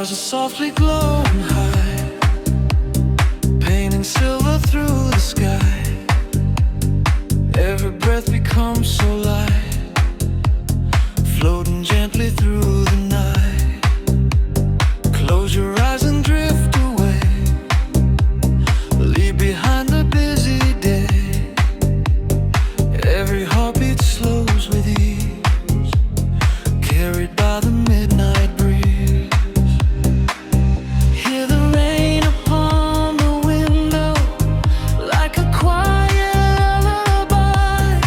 Stars are softly glowing high, painting silver through the sky. Every breath becomes so light, floating gently through the night. Close your eyes and drift away, leave behind the busy day. Every heartbeat slows with ease, carried by the midnight breeze. Hear the rain upon the window like a quiet lullaby.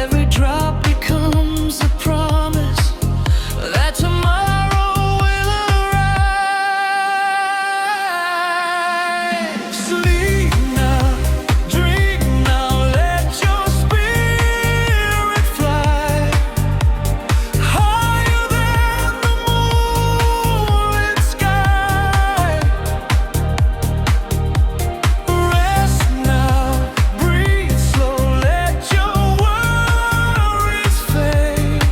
Every drop becomes a promise that tomorrow will arrive. Sleep now, dream now, let your spirit fly higher than the moonlit sky. Rest now, breathe slow, let your worries fade.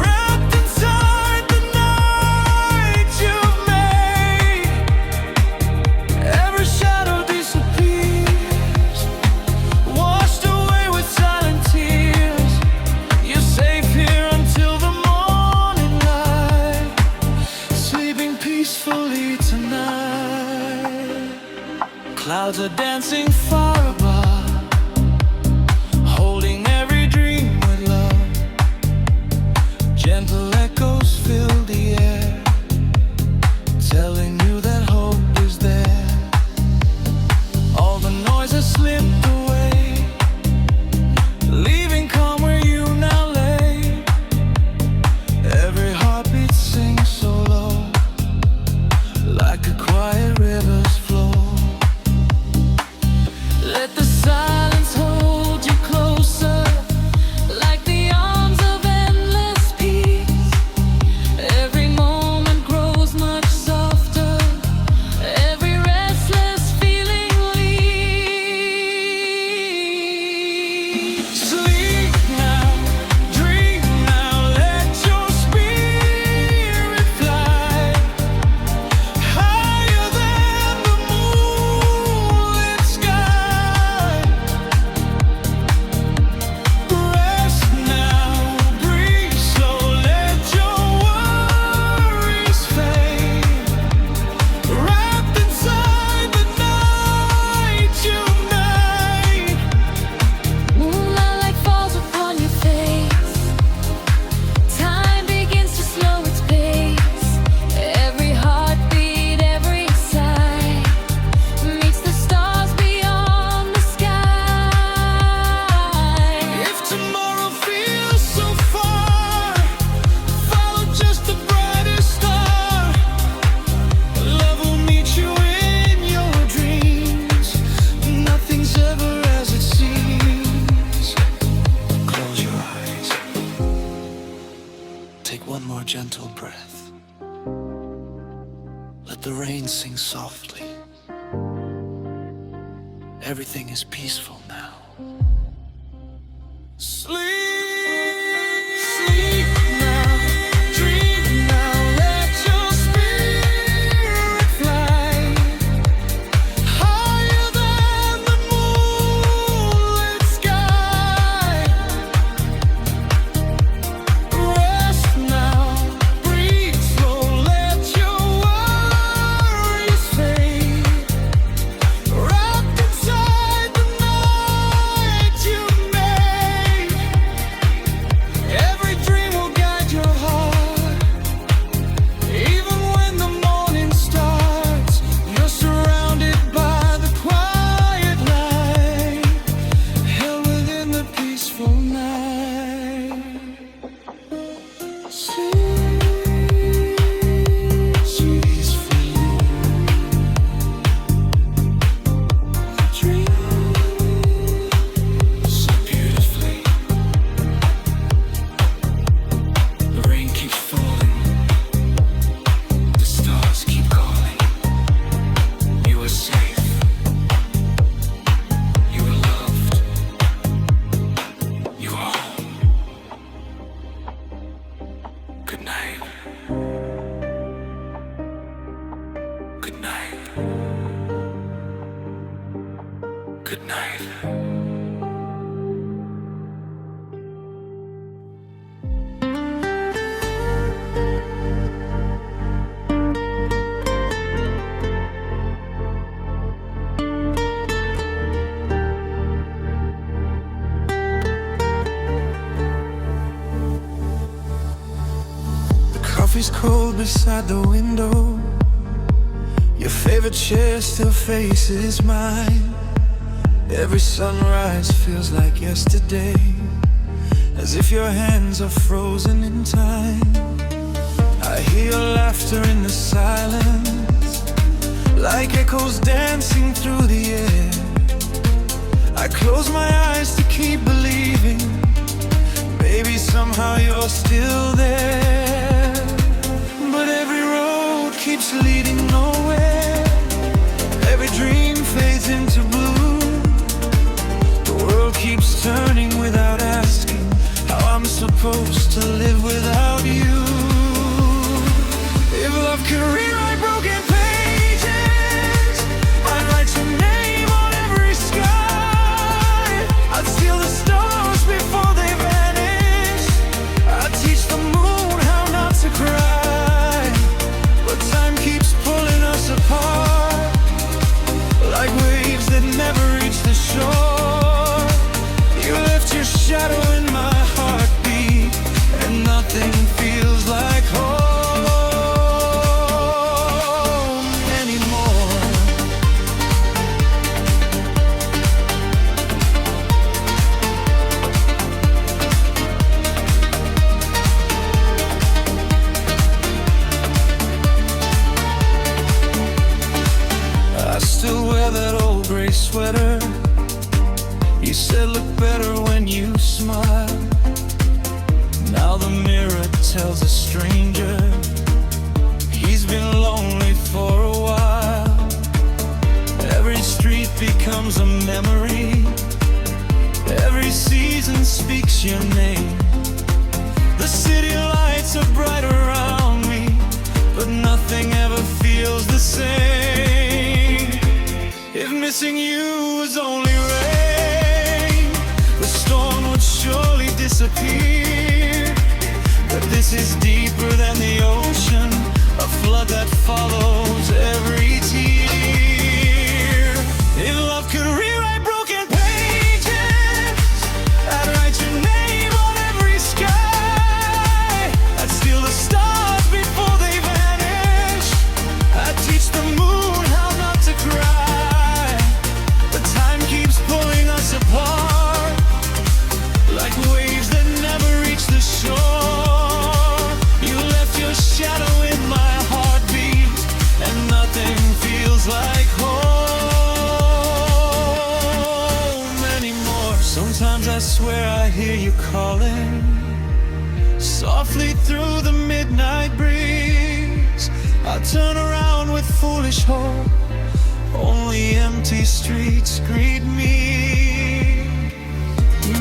Wrapped inside the night you've made, every shadow disappears, washed away with silent tears. You're safe here until the morning light, sleeping peacefully tonight. Clouds are dancing far above, holding every dream with love. Gentle echoes fill the air, telling you that hope is there. All the noise has slipped away, leaving calm where you now lay. Every heartbeat sings so low, like a quiet river's flow. Let the silence hold you closer, like the arms of endless peace. Every moment grows much softer, every restless feeling leaves. Sleep now, dream now, let your spirit fly higher than the moonlit sky. Rest now, breathe slow, let your worries fade. Wrapped inside the night you made, every heartbeat slows with ease, carried by the midnight breeze. Hear the rain upon the window like a quiet lullaby. Every drop becomes a promise that tomorrow will arrive. Sleep now, dream now, let your spirit fly higher than the moonlit sky. Rest now, breathe slow, let your worries fade. Wrapped inside the night you made, moonlight like falls upon your face. Time begins to slow its pace. Every heartbeat, every sigh meets the stars beyond the sky. If tomorrow feels so far, follow just the brightest star. Love will meet you in your dreams. Nothing's ever as it seems. Close your eyes. Take one more gentle breath. Let the rain sing softly. Everything is peaceful now. Sleep now, dream now, let your spirit fly higher than the moonlit sky. Rest now, breathe slow, let your worries fade. Wrapped inside the night you made, Coffee's cold beside the window. Your favorite chair still faces mine. Every sunrise feels like yesterday, as if your hands are frozen in time. I hear your laughter in the silence, like echoes dancing through the air. I close my eyes to keep believing, baby, somehow you're still there. But every road keeps leading nowhere. Every dream fades into blue. The world keeps turning without asking how I'm supposed to live without you. If love could rewrite broken pages, I'd write your name on every sky. I'd steal the stars before they vanish. I'd teach the moon how not to cry. But time keeps pulling us apart, like waves that never reach the shore. You left your shadow in my heartbeat, and nothing feels like home. Still wear that old gray sweater. You said look better when you smile. Now the mirror tells a stranger he's been lonely for a while. Every street becomes a memory. Every season speaks your name. The city lights are bright around me, but nothing ever feels the same. If missing you was only rain, the storm would surely disappear. But this is deeper than the ocean, a flood that follows every tear. If love could rewrite broken pages, I'd write your name on every sky. I'd steal the stars before they vanish. I'd teach the moon how not to cry. Pulling us apart, like waves that never reach the shore. You left your shadow in my heartbeat, and nothing feels like home anymore. Sometimes I swear I hear you calling, softly through the midnight breeze. I turn around with foolish hope, only empty streets greet me.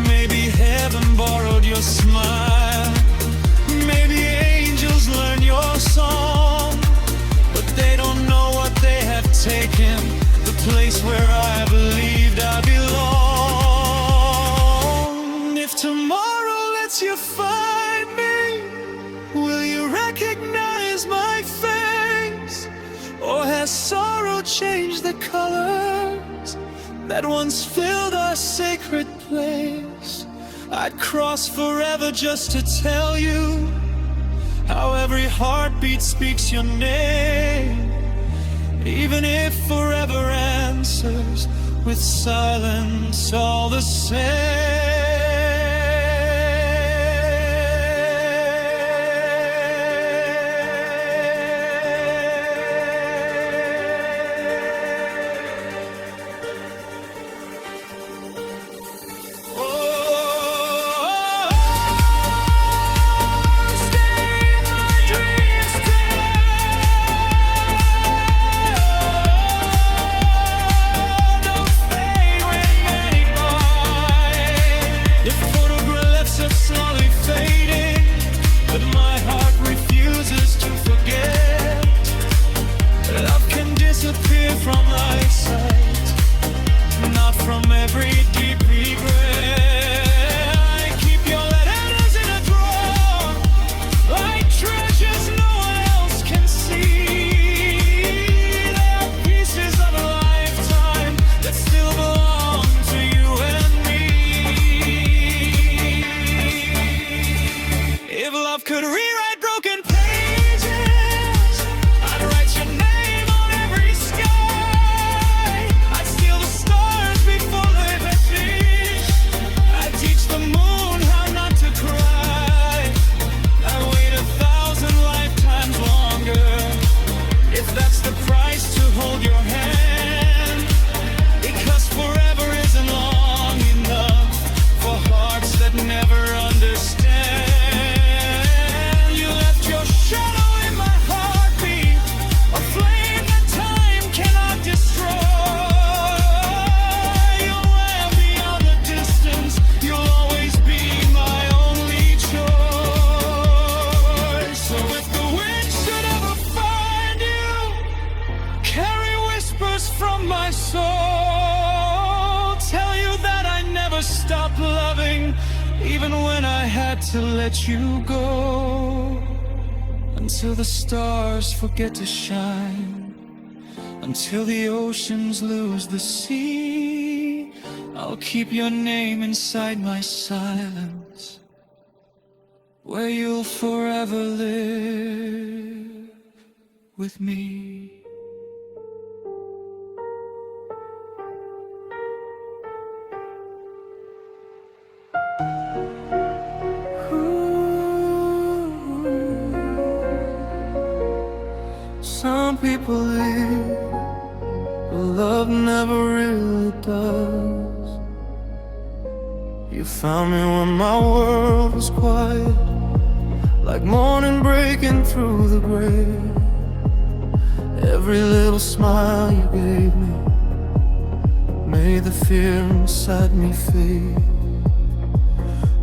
Maybe heaven borrowed your smile, maybe angels learn your song, but they don't know what they have taken, the place where I believed I belong. If tomorrow lets you find me, will you recognize my face? Or has sorrow changed the colors that once filled our sacred place? I'd cross forever just to tell you how every heartbeat speaks your name, even if forever answers with silence all the same. If love could rewrite broken pages, to let you go, until the stars forget to shine, until the oceans lose the sea. I'll keep your name inside my silence, where you'll forever live with me. Some people live, but love never really does. You found me when my world was quiet, like morning breaking through the gray. Every little smile you gave me made the fear inside me fade.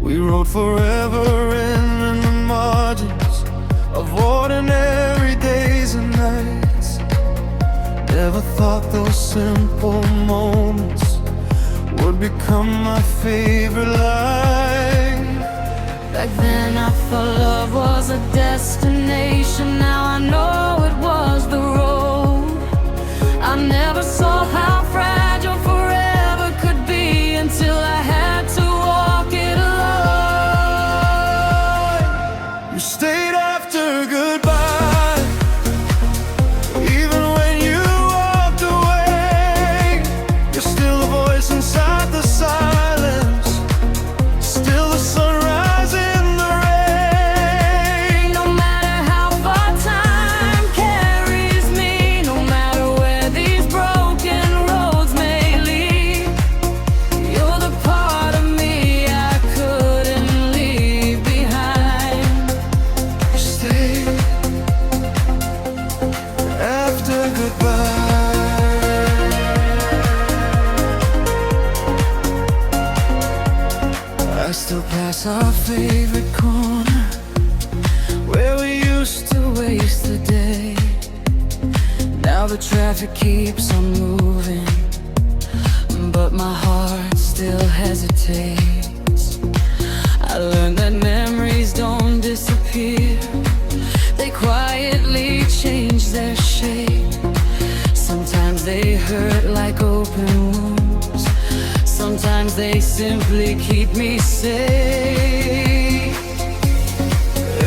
We wrote forever in the margins of ordinary days and nights. Never thought those simple moments would become my favorite line. Back then I thought love was a destination. Now I know it was the road. I never saw how fragile forever could be until I had to walk it alone. You stayed after goodbye, even when you walked away. You're still a voice inside the silence, still the sunrise in the rain. No matter how far time carries me, no matter where these broken roads may lead, you're the part of me I couldn't leave behind. You stayed after goodbye. I still pass our favorite corner, where we used to waste the day. Now the traffic keeps on moving, but my heart still hesitates. I learned that memories don't disappear, they quietly change their shape. Sometimes they hurt like open wounds, sometimes they simply keep me safe.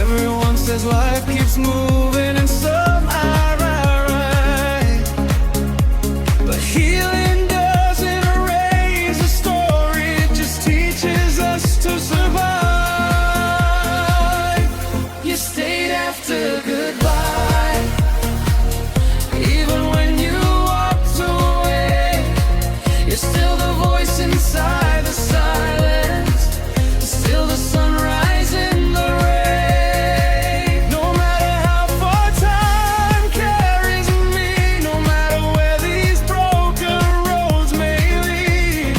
Everyone says life keeps moving and somehow right, but healing doesn't erase the story, it just teaches us to survive. You stayed after goodbye, even when you walked away. You're still the voice inside the silence, still the sunrise in the rain. No matter how far time carries me, no matter where these broken roads may lead,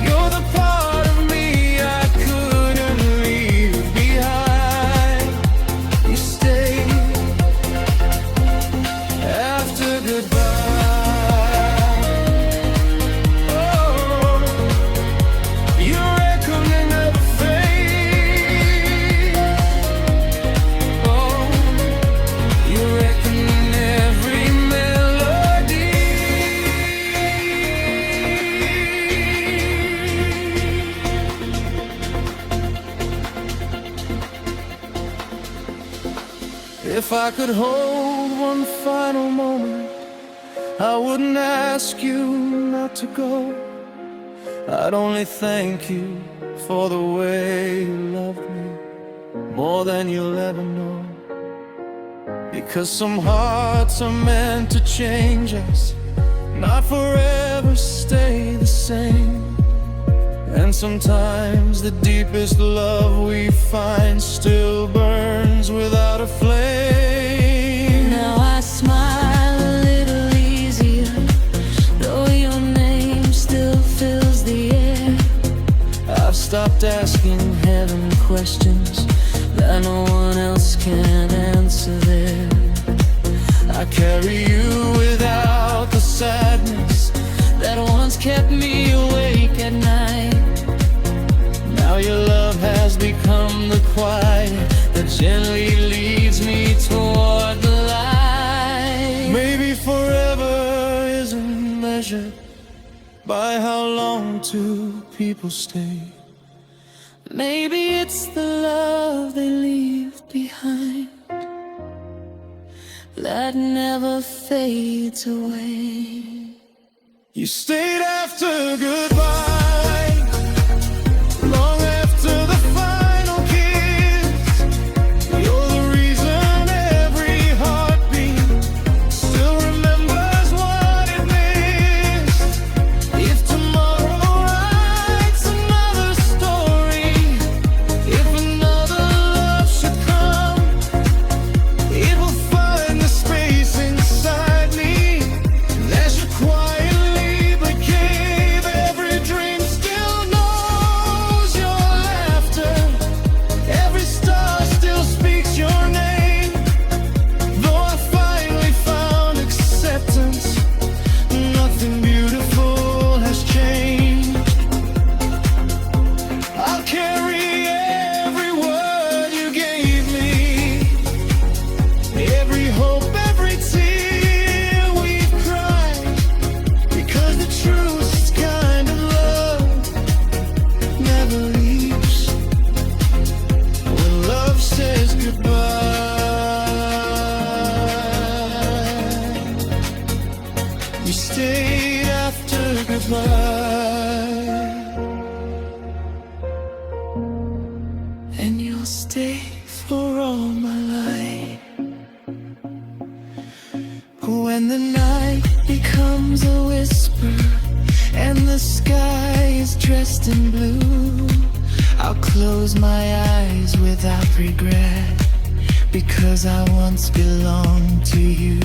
you're the part of me I couldn't leave behind. You stayed after goodbye. Oh, your echo may never fade. Oh, your echo in every melody. If I could hold one final moment, I wouldn't ask you not to go. I'd only thank you for the way you loved me, more than you'll ever know. Because some hearts are meant to change us, not forever stay the same. And sometimes the deepest love we find still burns without a flame. Now I smile a little easier, though your name still fills the air. I've stopped asking heaven questions that no one else can answer there. I carry you without the sadness that once kept me awake at night. Now Now your love has become the quiet that gently leads me toward the light. Maybe forever isn't measured by how long two people stay. Maybe it's the love they leave behind that never fades away. You stayed after goodbye, long after the final kiss. You're the reason every heartbeat still remembers what it missed. If tomorrow writes another story, if another love should come, it will find the space inside me. And as you quietly behave, every dream still knows your laughter. Every star still speaks your name. Though I finally found acceptance, nothing beautiful has changed. I'll carry every word you gave me, every hope, every tear we've cried, because the truest kind of love never leaves when love says goodbye. You stayed after goodbye, and you'll stay for all my life. When the night becomes a whisper and the sky is dressed in blue, I'll close my eyes without regret, because I once belonged to you.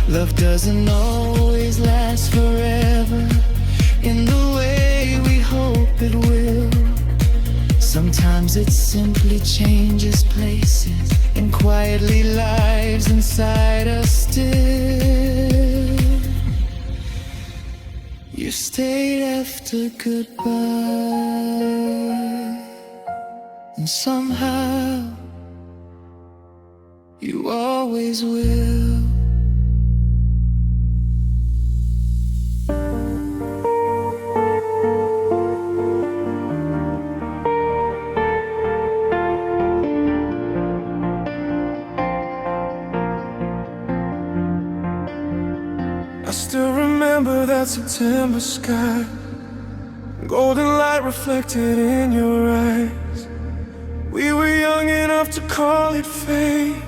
Love doesn't always last forever in the way we hope it will. Sometimes it simply changes places and quietly lives inside us still. You stayed after goodbye, and somehow you always will. I still remember that September sky, golden light reflected in your eyes. We were young enough to call it fate.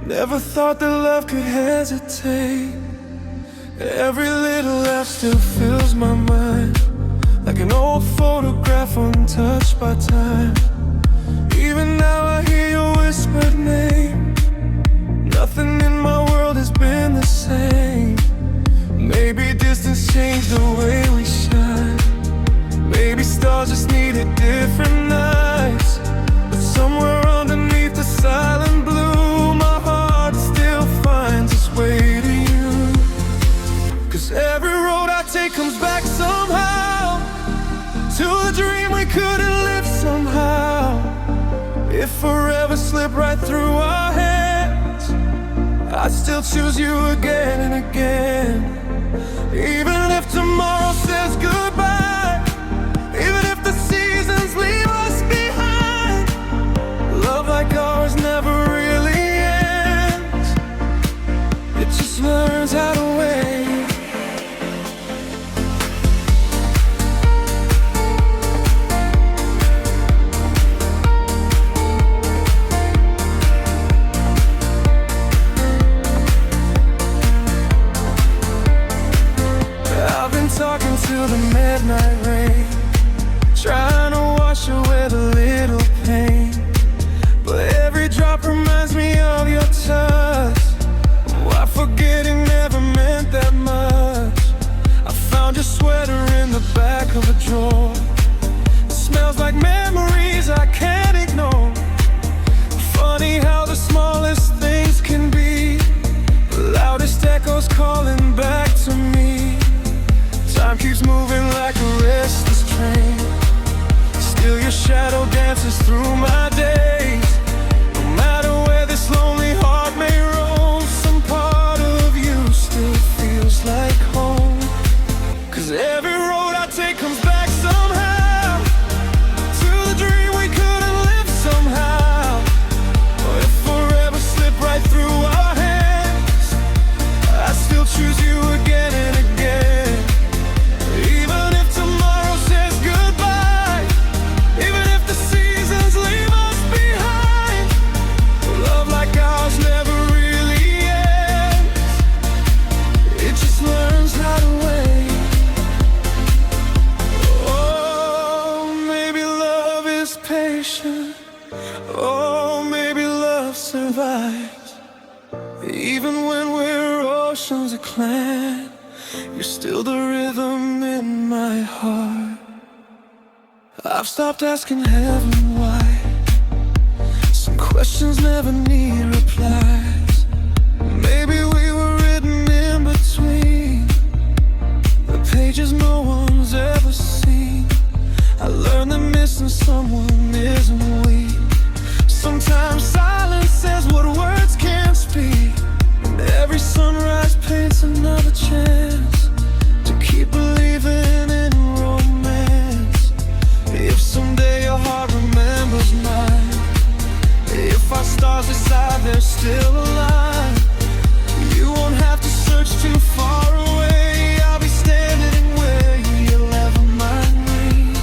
Never thought that love could hesitate. Every little laugh still fills my mind, like an old photograph untouched by time. Even now I hear your whispered name. Nothing in my world has been the same. Maybe distance changed the way we shine. Maybe stars just needed different nights. But somewhere underneath the silent blue, my heart still finds its way to you. 'Cause every road I take comes back somehow to a dream we couldn't live somehow. If forever slipped right through our hands, I'd still choose you again and again. Even if tomorrow says goodbye, even if the seasons leave us behind, love like ours never really ends. It just learns how to wait. Talking to the man Oh, maybe love survives. Even when we're oceans of clan, you're still the rhythm in my heart. I've stopped asking heaven why. Some questions never need replies. Maybe we were written in between the pages no one's ever seen. I learned that missing someone isn't weak. Sometimes silence says what words can't speak, and every sunrise paints another chance to keep believing in romance. If someday your heart remembers mine, if our stars decide they're still alive, you won't have to search too far away. I'll be standing where you'll ever mind me.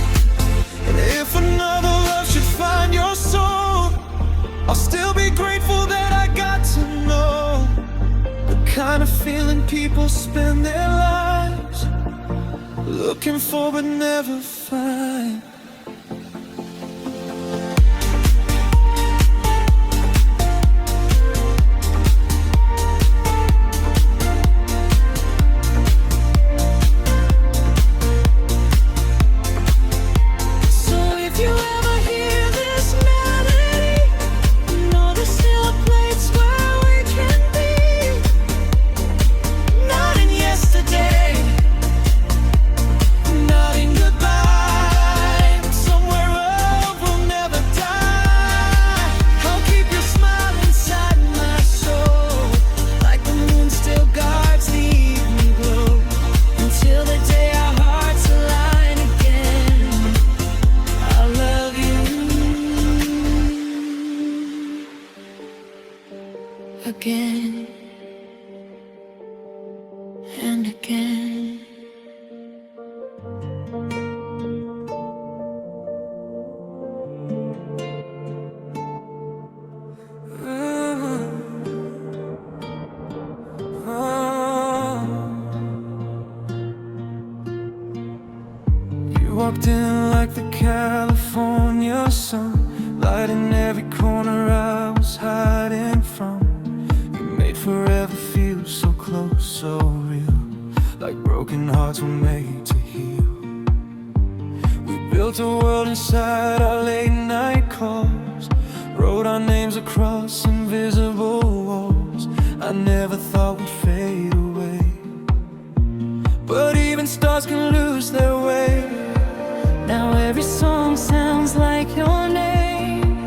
And if another love should find your soul, I'll still be grateful that I got to know the kind of feeling people spend their lives looking for but never find. Again and again. You walked in like the California sun, lighting every corner I was hiding from. Forever feels so close, so real, like broken hearts were made to heal. We built a world inside our late night calls, wrote our names across invisible walls. I never thought we'd fade away, but even stars can lose their way. Now every song sounds like your name,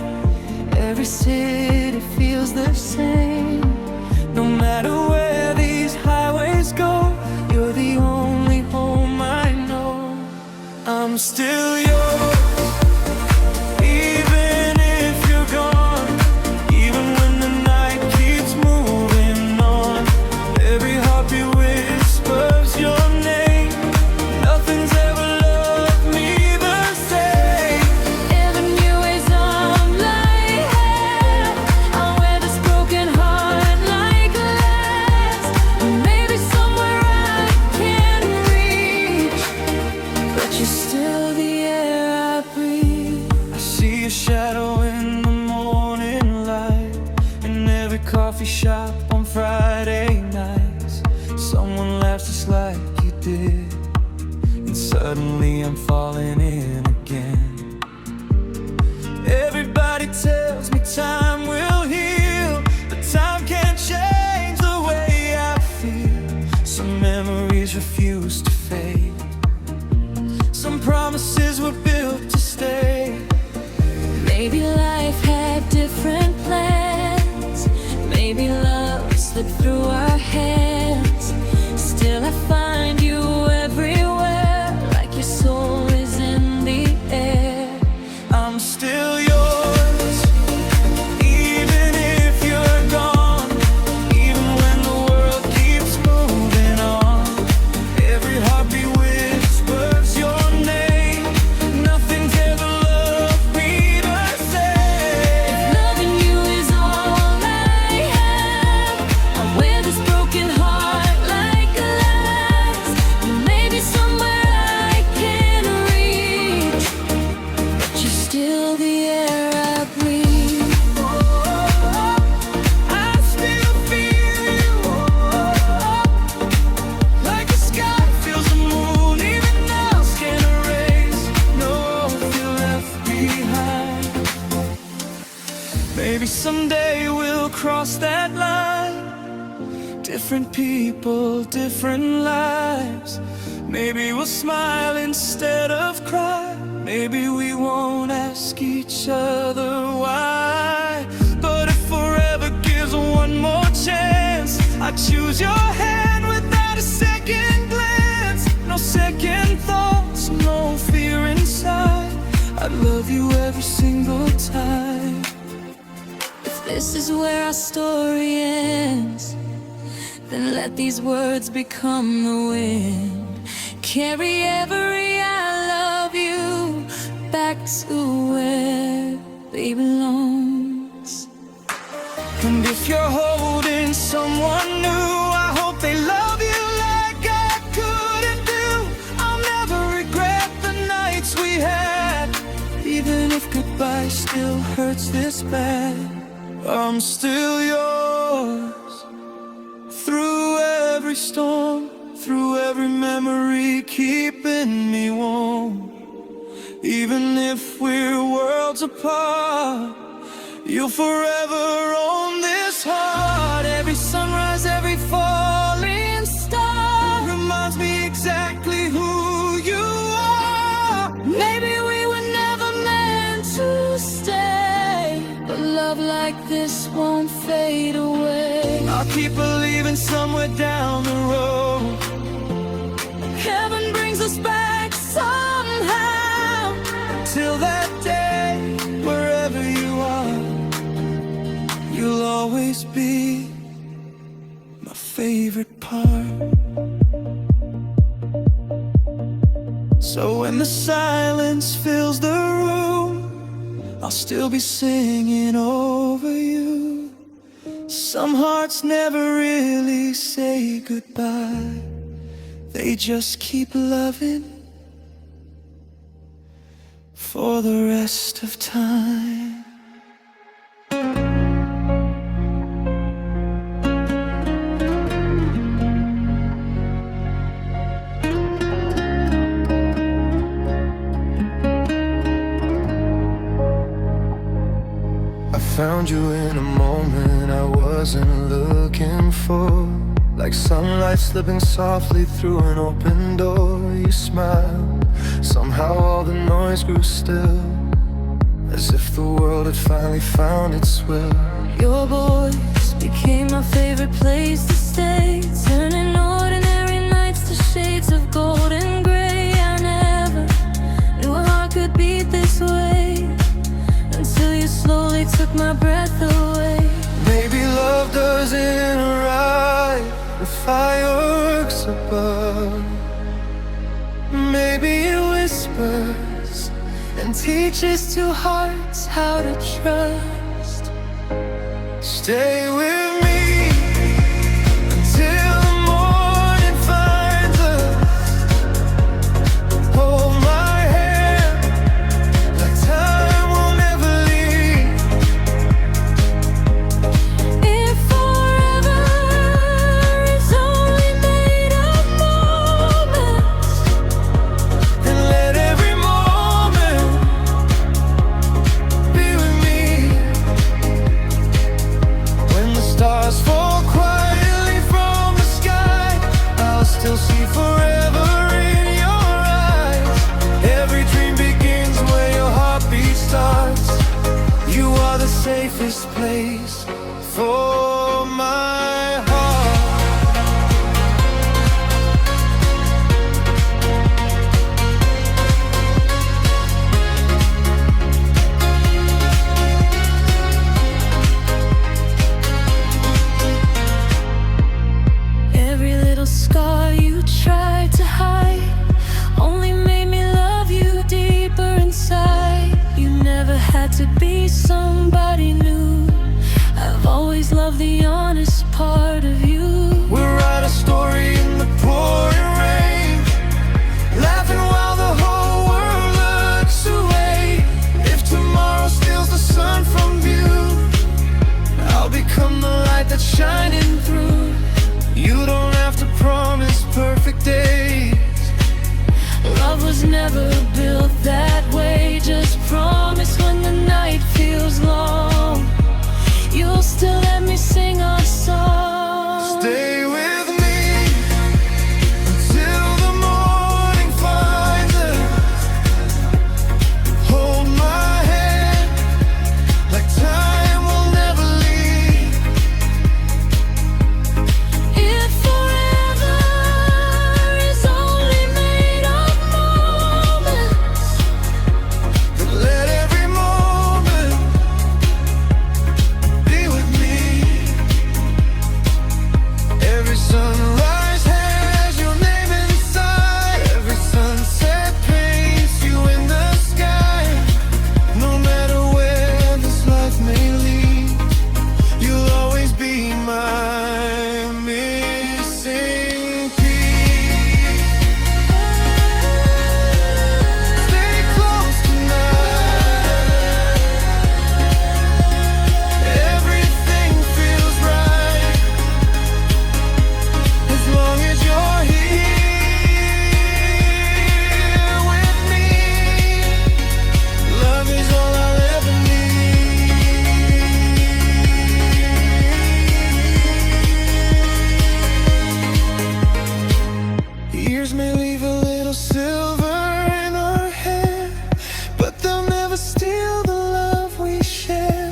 every city feels the same. No matter where these highways go, you're the only home I know. I'm still yours, even if you're gone. Even when the night keeps moving on, every heartbeat whispers your name. Nothing's ever loved me the same. Every new ways I'm lying here, I'll wear this broken heart like glass. Maybe somewhere I can reach, but you're still the air I breathe. I see a shadow in the morning light, in every coffee shop on Friday nights. Someone laughs just like you did, and suddenly I'm falling in again. Everybody tells me time will heal, but time can't change the way I feel. Some memories refuse to fade, some promises were built to stay. Maybe life had different plans, maybe love slipped through our hands. Still I find you everywhere, like your soul is in the Maybe someday we'll cross that line. Different people, different lives. Maybe we'll smile instead of cry. Maybe we won't ask each other why. But if forever gives one more chance, I choose your hand without a second glance. No second thoughts, no fear inside. I'd love you every single time. If this is where our story ends, then let these words become the wind. Carry every I love you back to where they belongs. And if you're holding someone new, I hope they love you like I couldn't do. I'll never regret the nights we had. Even if goodbye still hurts this bad, I'm still yours. Through every storm, through every memory, keeping me warm. Even if we're worlds apart, you'll forever own this heart. Every sunrise, every falling star reminds me exactly who you are. Maybe we were never meant to stay, but love like this won't fade away. I'll keep believing somewhere down the road Heaven brings us back somehow. till that day, wherever you are, you'll always be my favorite part. So when the silence fills the room, I'll still be singing over you. Some hearts never really say goodbye, they just keep loving for the rest of time. I found you in a moment I wasn't looking for. Like sunlight slipping softly through an open door. You smiled, somehow all the noise grew still, as if the world had finally found its will. Your voice became my favorite place to stay, turning ordinary nights to shades of gold and gray. I never knew a heart could beat this way, until you slowly took my breath away. Maybe love doesn't arrive with fireworks above. Maybe it whispers and teaches two hearts how to trust. Stay with me until the morning finds us. Hold my hand like time will never leave. If forever is only made of moments, And let every moment be with me. When the stars fall quietly from the sky, I'll still see forever in your eyes. Every dream begins where your heartbeat starts. You are the safest place for my heart. every little scar you tried to hide only made me love you deeper inside. You never had to be somebody new. I've always loved the honest part.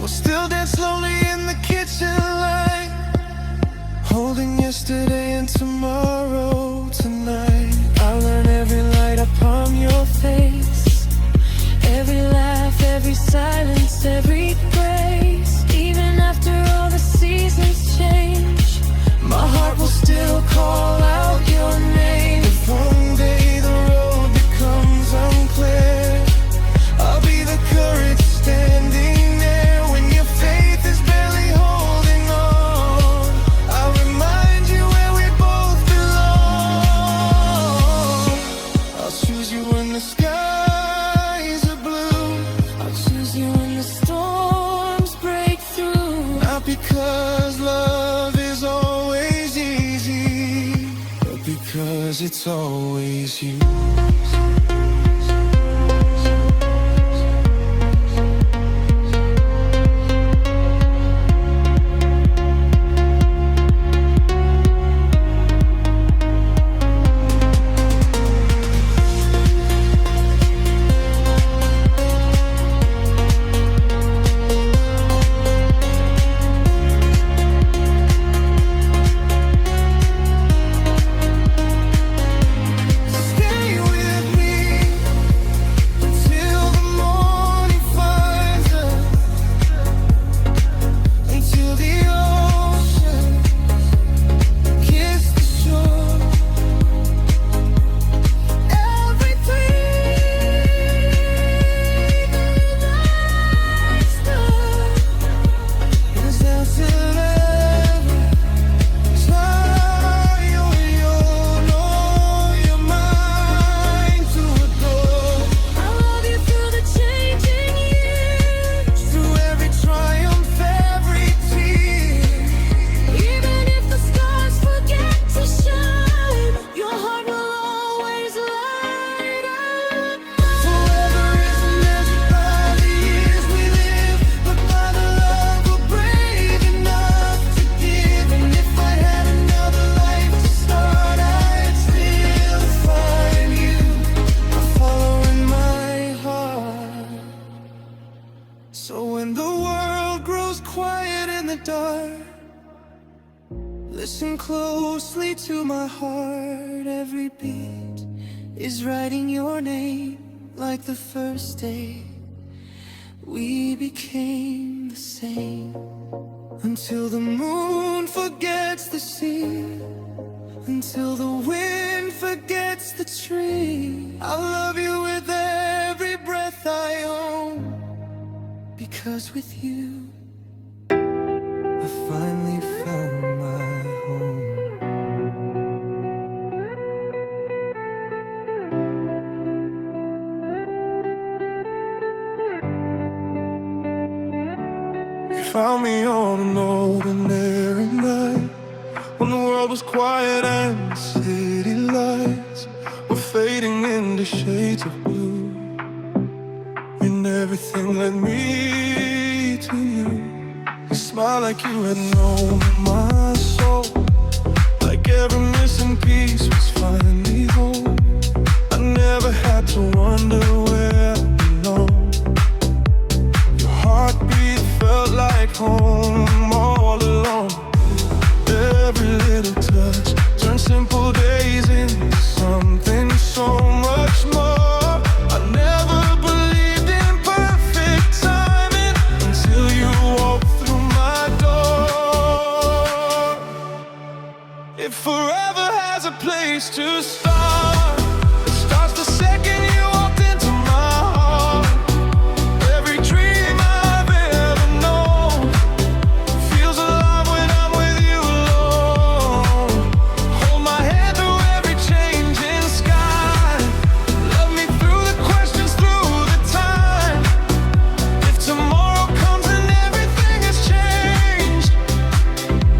We'll still dance slowly in the kitchen light, holding yesterday and tomorrow tonight. I'll learn every light upon your face, every laugh, every silence, every grace. Even after all the seasons change, my heart will still call out your name. If one day the road becomes unclear, I'll be the courage standing there when your faith is barely holding on. I'll remind you where we both belong. I'll choose you when the skies are blue. I'll choose you when the storms break through. Not because love is always easy, but because it's always you. Stay with me until the morning finds us, until the ocean kiss the shore. Every dream that starts is out till every time you're mine to adore. I love you through the changing years, Through every triumph, every tear. even if the stars forget to shine, your heart will always light up. Forever isn't measured by the years we live, but by the love we're brave enough to give. And if I had another life to start, I'd still find you. I'm following my heart. So when the world grows quiet in the dark, listen closely to my heart. Every beat is writing your name, like the first day we became the same. Until the moon forgets the sea, until the wind forgets the tree, I'll love you with every breath I own, because with you I finally found my home. You found me on an ordinary night, when the world was quiet and the city lights were fading into shades of blue. And everything led me to you. You smile like you had known my soul, like every missing piece was finally whole. I never had to wonder where I belong. Your heartbeat felt like home all along. Every little touch turned simple days into something so much more. I never believed in perfect timing until you walked through my door. If forever has a place to start, it starts the second you walked into my heart. Every dream I've ever known feels alive when I'm with you alone. Hold my hand through every changing sky. Love me through the questions, through the time. If tomorrow comes and everything has changed,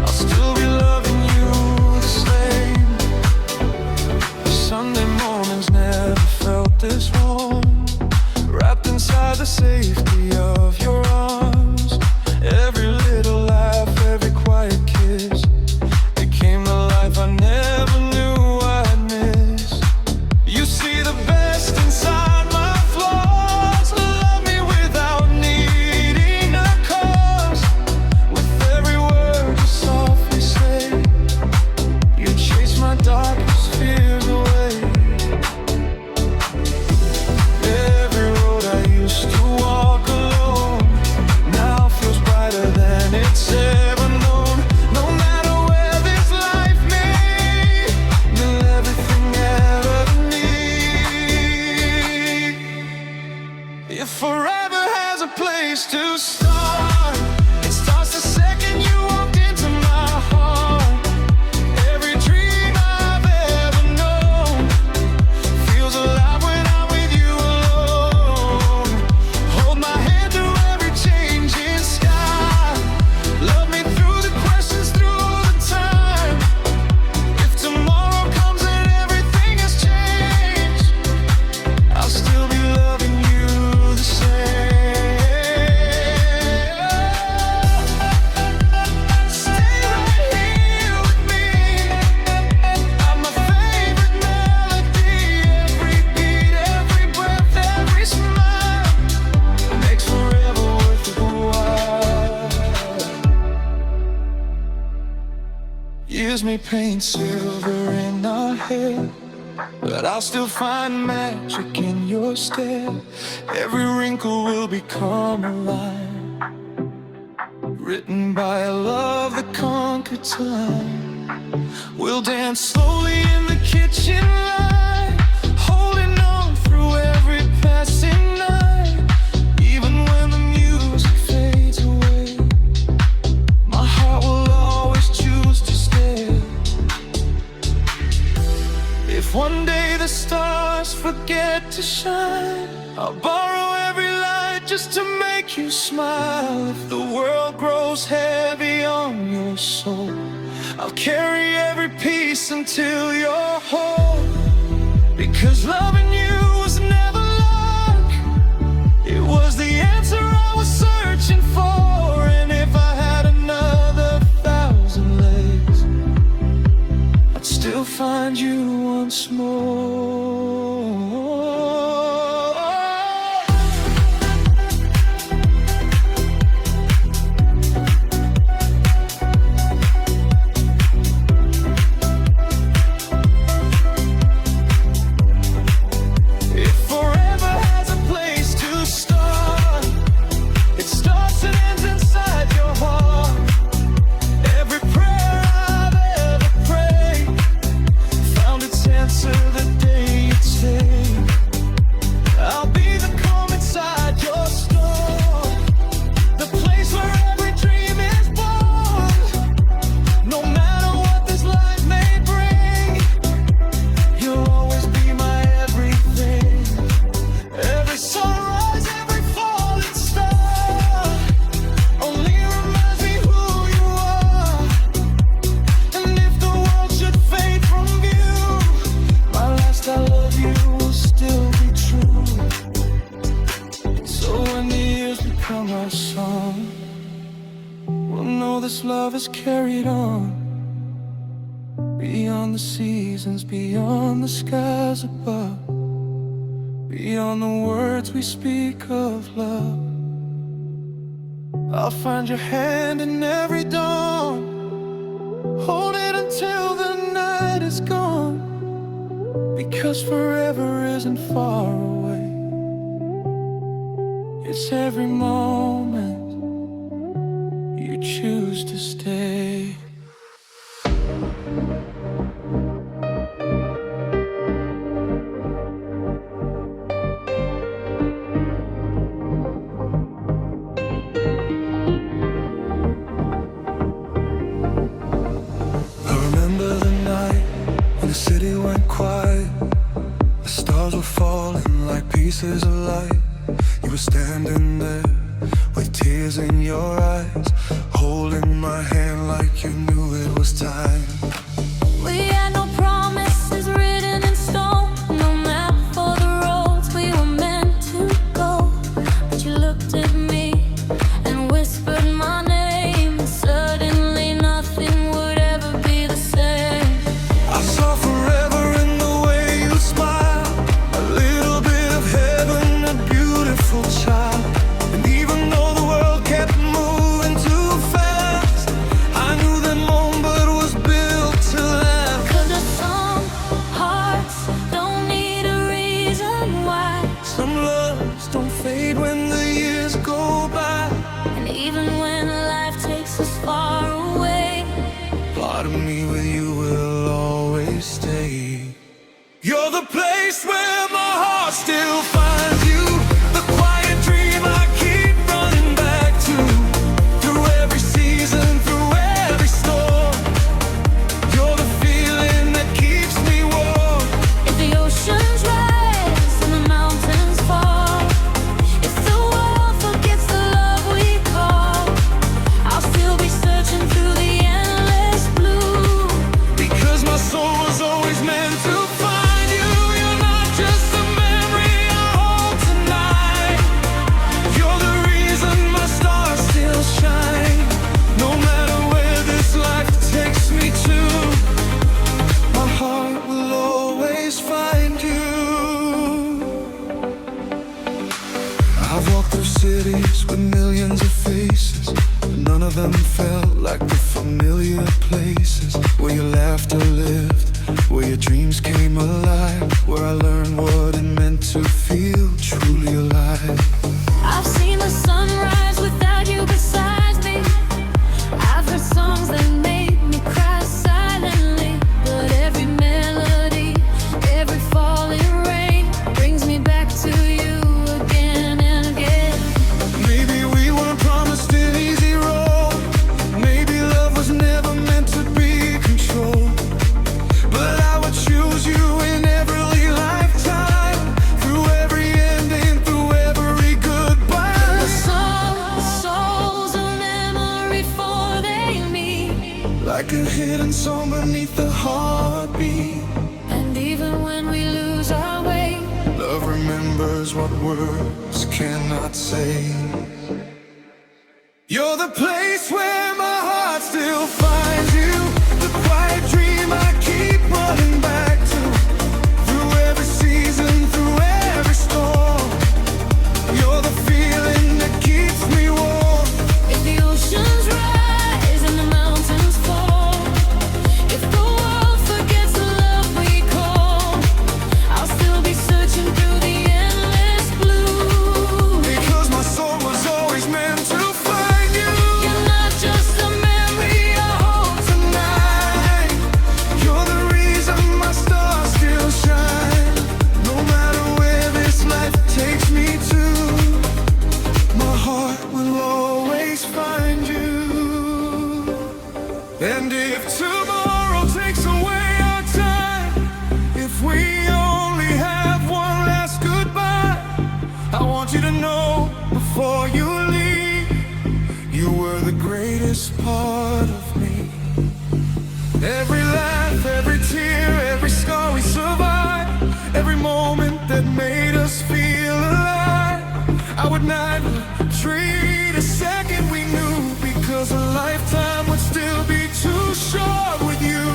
I'll still be loving you the same. Tears may paint silver in our hair, but I'll still find magic in your stare. Every wrinkle will become a line, written by a love that conquered time. We'll dance slowly in the kitchen light, holding on through every passing night. Even when the music fades away, my heart will always choose to stay. If one day the stars forget to shine, I'll borrow every light just to make you smile. If the world grows heavy on your soul, I'll carry every piece until you're whole. Because loving you was never luck, it was the answer I was searching for. And if I had another 1,000 legs, I'd still find you once more. If forever has a place to start, it starts and ends inside your heart. Every prayer I've ever prayed found its answer the day it stayed. I'll be the calm inside your storm, the place where every dream is born. No matter what this life may bring, you'll always be my everything. Every sunrise, every falling star only reminds me who you are. And if the world should fade from view, my last I love you will still be true. So when the years become our song, we'll know this love is carried on. Beyond the seasons, beyond the skies above, beyond the words we speak of love. I'll find your hand in every dawn, hold it until the night is gone. Because forever isn't far away, it's every moment you choose to stay. I remember the night when the city went quiet. The stars were falling like pieces of light. You were standing there with tears in your eyes, holding my hand like you knew it was time. We had no promises written in stone, no map for the roads we were meant to go. But you looked at me and whispered my name, and suddenly nothing would ever be the same. I saw forever in the way you smile, a little bit of heaven, a beautiful child. And even though the world kept moving too fast, I knew that moment was built to last. 'Cause some hearts don't need a reason why, Some loves don't fade when the years go by. and even when life takes us far away, Part of me with you will always stay. You're the place where my heart still finds you, the quiet dream I keep running back to. Through every season, through every storm, you're the feeling that keeps me warm. if the oceans rise and the mountains fall, if the world forgets the love we call, I'll still be searching through the endless blue. Because my soul was always meant to find you. You're not just a memory I hold tonight, you're the reason my stars still shine. No matter where this life takes me to, my heart will always find you. I've walked through cities with millions of faces, but none of them felt like the familiar places where you like a hidden song beneath the heartbeat. And even when we lose our way, Love remembers what words cannot say. You're the place where my heart still finds you, the quiet dream I keep running back to. Through every season, through every storm, you're the feeling that keeps me warm. if the oceans rise and the mountains fall, if the world forgets the love we call, I'll still be searching through the endless blue. Because my soul was always meant to find you. You're not just a memory I hold Tonight, you're the reason my stars still shine. No matter where this life takes me to, my heart will always find you. And if tomorrow takes away our time, if we only have one last goodbye, I want you to know before you leave, you were the greatest part of me. Every laugh, every tear, every scar we survived, every moment that made us feel alive, I would never trade a second we knew, because a lifetime would still be too short with you.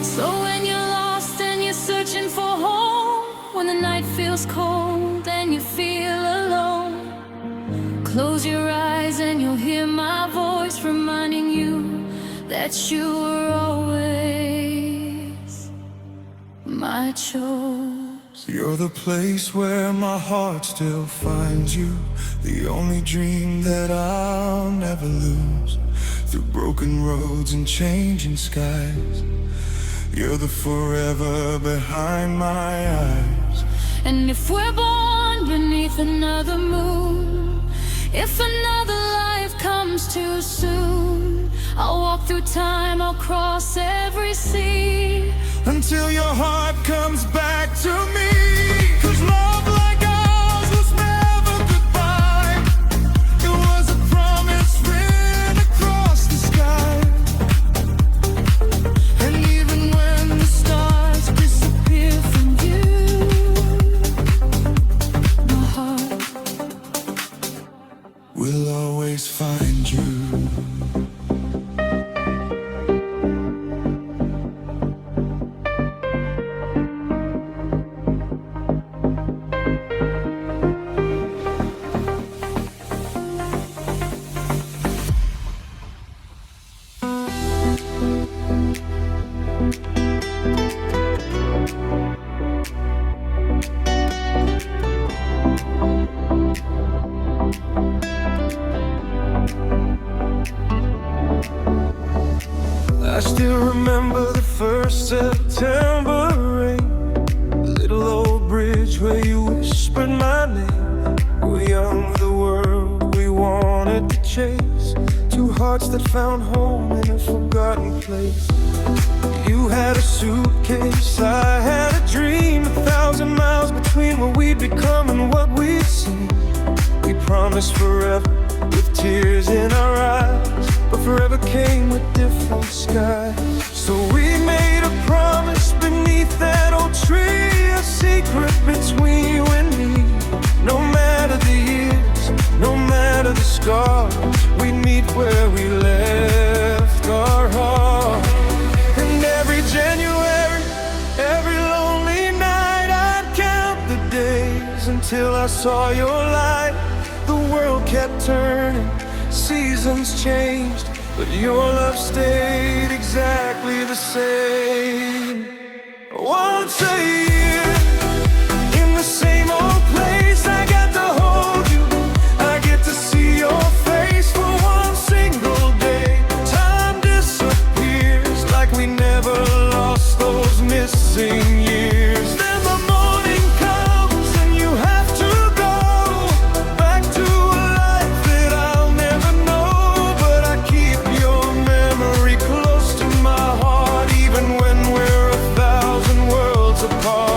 So when you're lost and you're searching for home, when the night feels cold and you feel alone, close your eyes and you'll hear my voice reminding you that you were always my choice. You're the place where my heart still finds you, the only dream that I'll never lose. Through broken roads and changing skies, you're the forever behind my eyes. And if we're born beneath another moon, if another life comes too soon, I'll walk through time, I'll cross every sea, Until your heart comes back to me. 'Cause love like ours was never goodbye. It was a promise written across the sky. and even when the stars disappear from you, my heart We'll always find you. I still remember the first September rain, the little old bridge where you whispered my name. We were young with the world we wanted to chase, two hearts that found home in a forgotten place. You had a suitcase, I had a dream, 1,000 miles between what we'd become and what we'd seen. We promised forever with tears in our eyes, but forever came with different skies. So we made a promise beneath that old tree, a secret between you and me. No matter the years, no matter the scars, we'd meet where we left our heart. And every January, every lonely night, I'd count the days until I saw your light. The world kept turning, seasons changed, but your love stayed exactly the same. Once a year, in the same old place, I got to hold you, I get to see your face for one single day. Time disappears like we never lost those missing years. Then the morning comes and you have to go back to a life that I'll never know, but I keep your memory close to my heart, even when we're 1,000 worlds apart.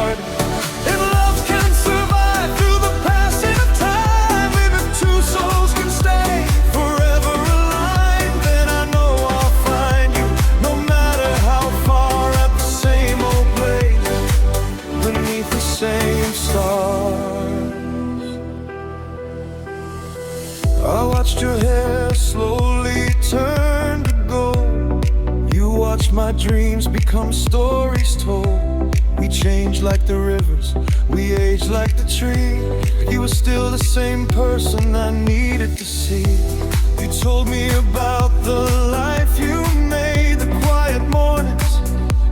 our dreams become stories told. We change like the rivers, we age like the tree. You were still the same person I needed to see. You told me about the life you made, the quiet mornings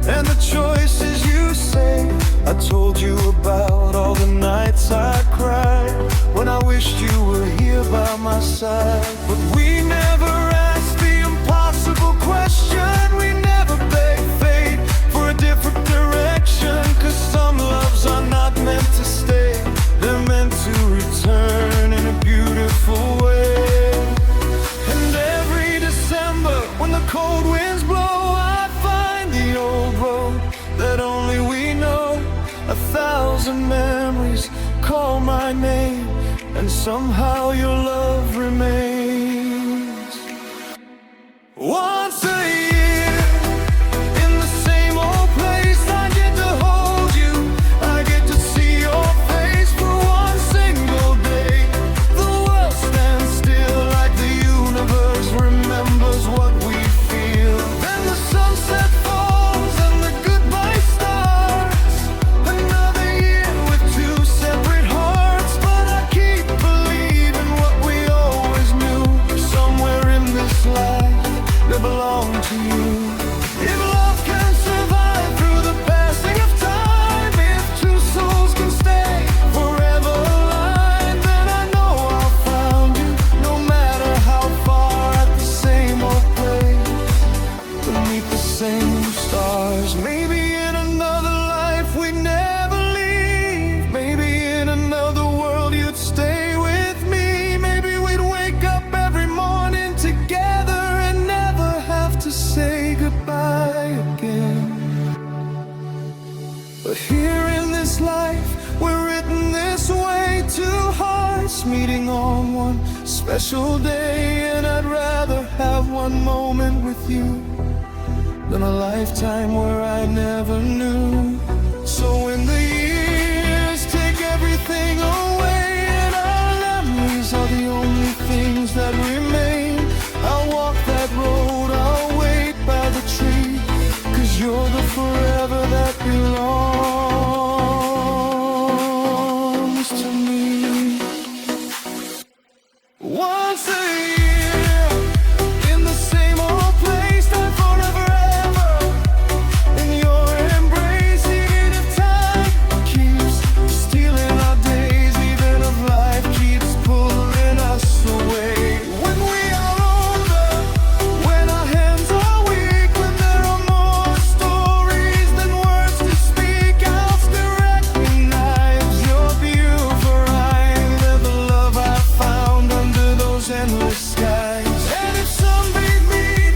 and the choices you say. I told you about all the nights I cried when I wished you were here by my side. But we never asked the impossible question. We never begged fate for a different direction. 'Cause some loves are not meant to stay, they're meant to return in a beautiful way. And every December when the cold winds blow, I find the old road that only we know. 1,000 memories call my name, and somehow your love remains. Once a year, in the same old place, I get to hold you, I get to see your face for one single day. The world stands still like the universe remembers what we feel. Then the sunset falls and the goodbye starts. Another year with two separate hearts, but I keep believing what we always knew. Somewhere in this life that belong to you. If love can survive through the passing of time, if two souls can stay forever aligned, then I know I'll find you, no matter how far, at the same old place, beneath the same stars. Maybe in another life we'd never leave. Maybe in another world you'd stay with me. Maybe we'd wake up every morning together and never have to say goodbye again. But here in this life, we're written this way. Two hearts meeting on one special day, and I'd rather have one moment with you than a lifetime where I never knew. So when the years take everything away and our memories are the only things that remain, I'll walk that road, I'll wait by the tree. 'Cause you're the forever that belongs to me. Once a year, in the same old place, time forever ever in your embrace. Even if time keeps stealing our days, even if life keeps pulling us away. When we are older, when our hands are weak, when there are more stories than words to speak, I'll still recognize your beautiful eyes and the love I found under those endless skies. And if someday meet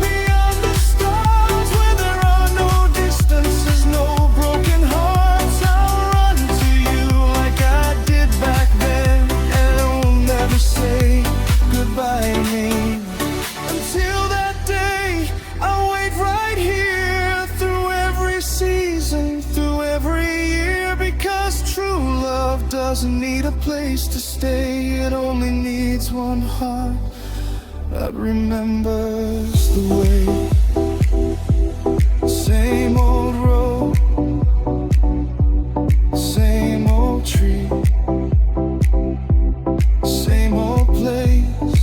beyond the stars, where there are no distances, no broken hearts, I'll run to you like I did back then, and I will never say goodbye again. Until that day, I'll wait right here through every season, through every year, because true love doesn't need a place to stay. It only needs one heart that remembers the way. Same old road, same old tree, same old place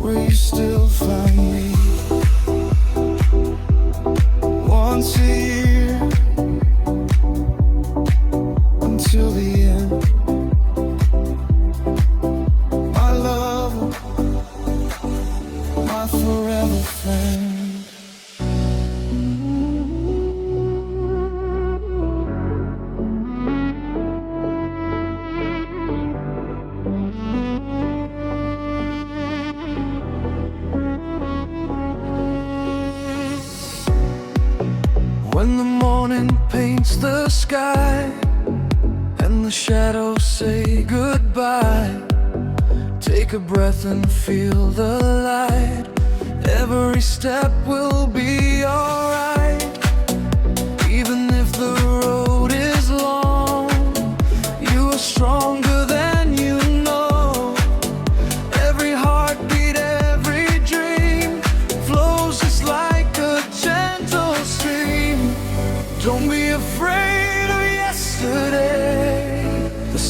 where you still find me. Once a year until the end. My love, my forever friend. When the morning paints the sky and the shadows say goodbye, take a breath and feel the light. Every step will be alright. Even if the road is long, you are stronger than you know. Every heartbeat, every dream flows just like a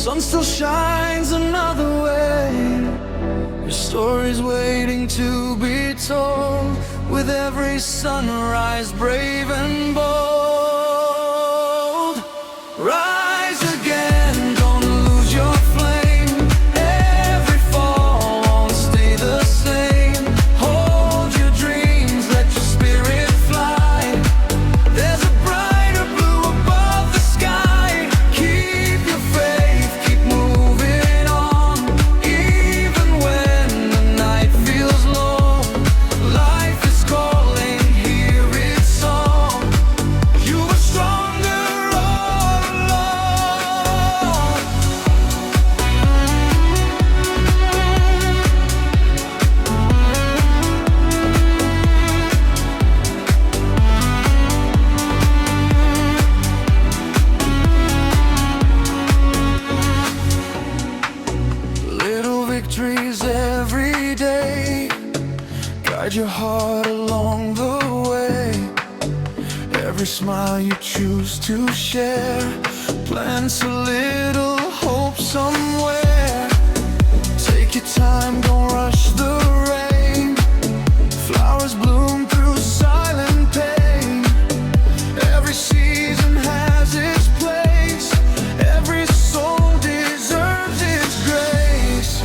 sun still shines another way. Your story's waiting to be told. With every sunrise, brave and bold. Rise again, don't lose your flame. Every fall won't stay the same. Hold your dreams, let your spirit fly. There's a brighter blue above the sky. Keep your faith, keep moving on. Even when the night feels long, life is calling, hear its song. You were stronger all along. Little victories every day guide your heart along the way. Every smile you choose to share plants a little hope somewhere. Take your time, don't rush the rain. Flowers bloom through silent pain. Every season has its place. Every soul deserves its grace.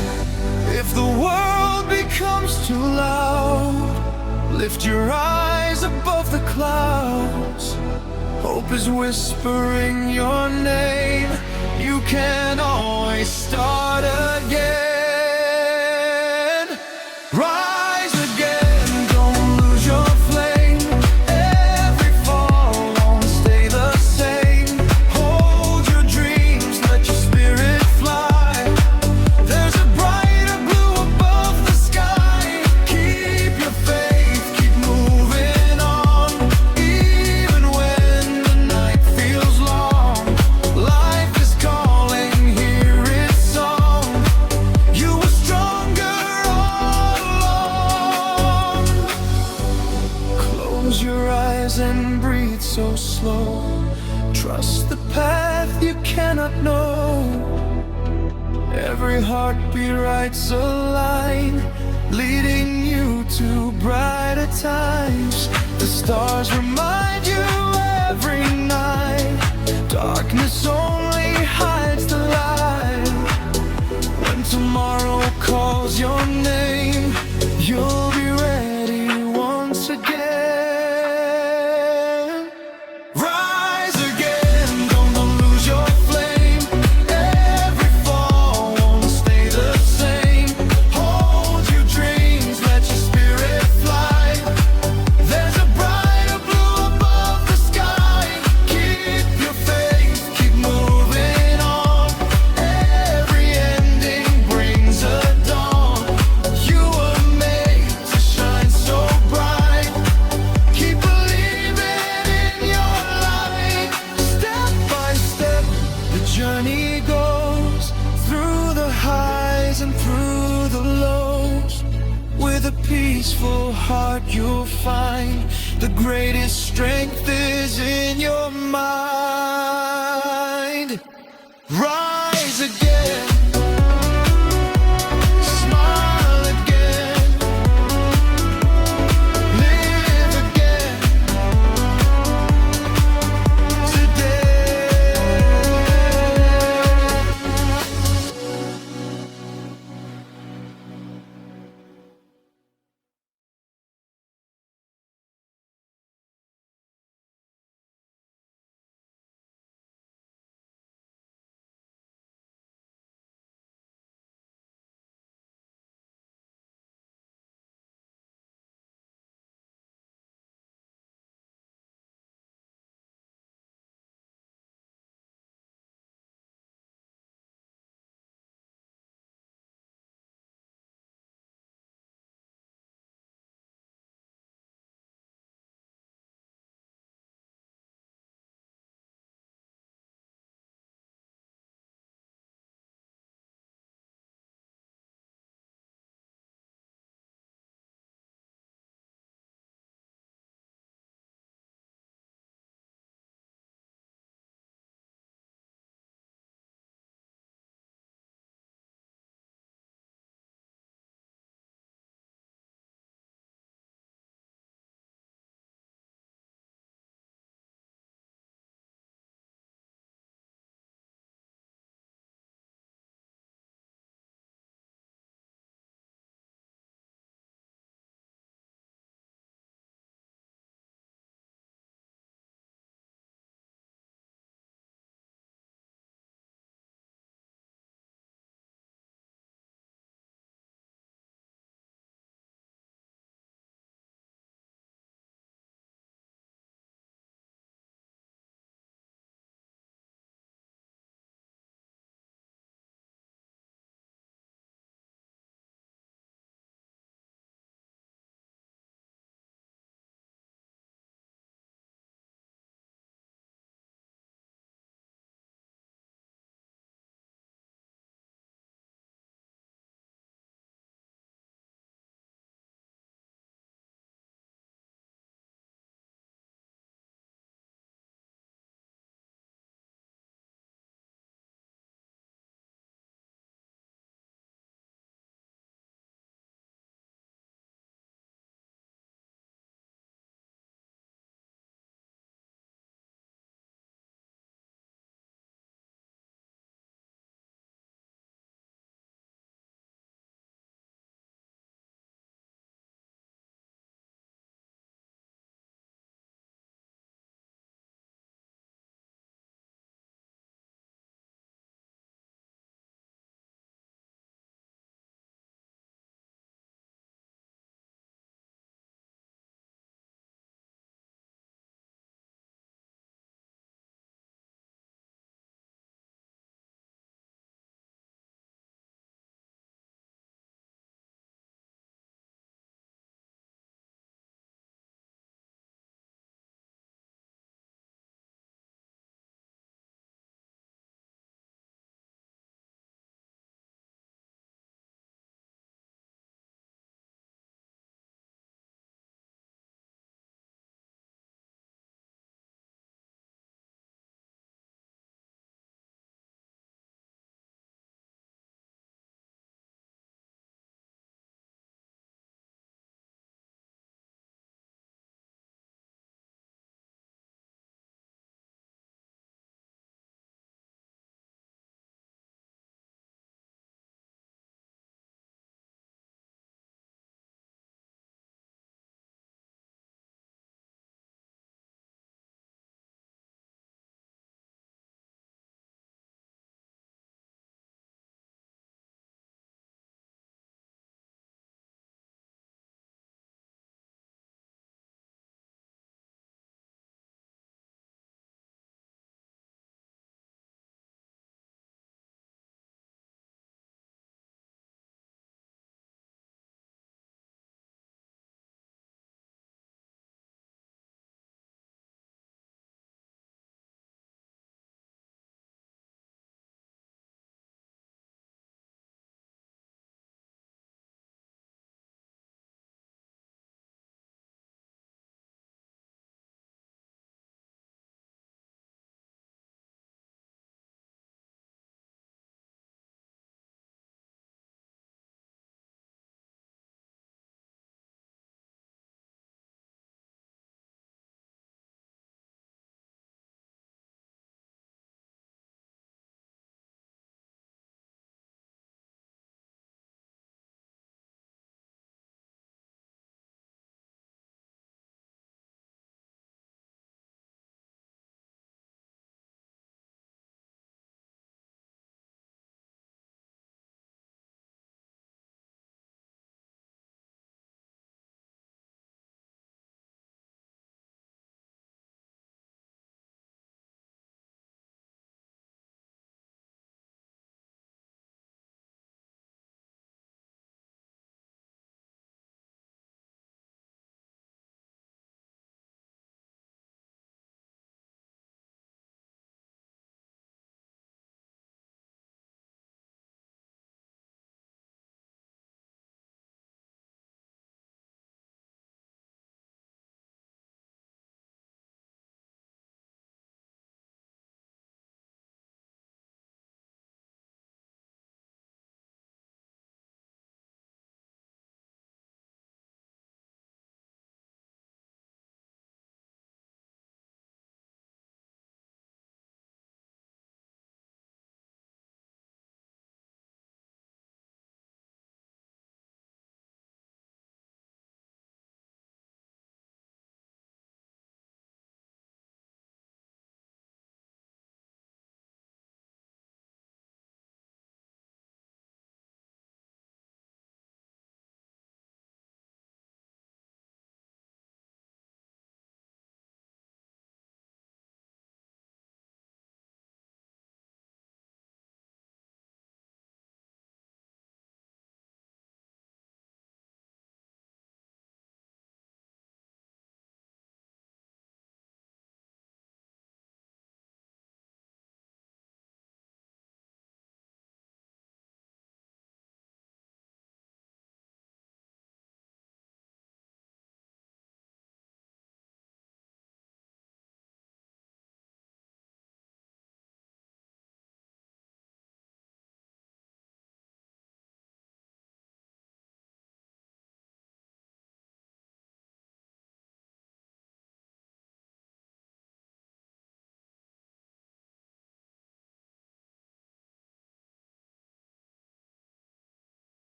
If the world becomes too loud, lift your eyes above the clouds. Hope is whispering your name. You can always start again. Rise again, don't lose your flame. Every fall won't stay the same. Hold your dreams, let your spirit fly. There's a brighter blue above the sky. Keep your faith, keep moving on. Even when the night feels long, life is calling, hear its song. You were stronger all along. Close your eyes and breathe so slow. Trust the path you cannot know. Every heartbeat writes a line, leading you to brighter times. The stars remind you every night. Darkness only hides the light. When tomorrow calls your name, you'll be ready once again. Rise again, don't lose your flame. Every fall won't stay the same. Hold your dreams, let your spirit fly. There's a brighter blue above the sky. Keep your faith, keep moving on. Every ending brings a dawn. You were made to shine so bright. Keep believing in your light. Step by step, the journey goes through the highs and through the lows. With a peaceful heart, you'll find the greatest strength is in your mind. Rise again.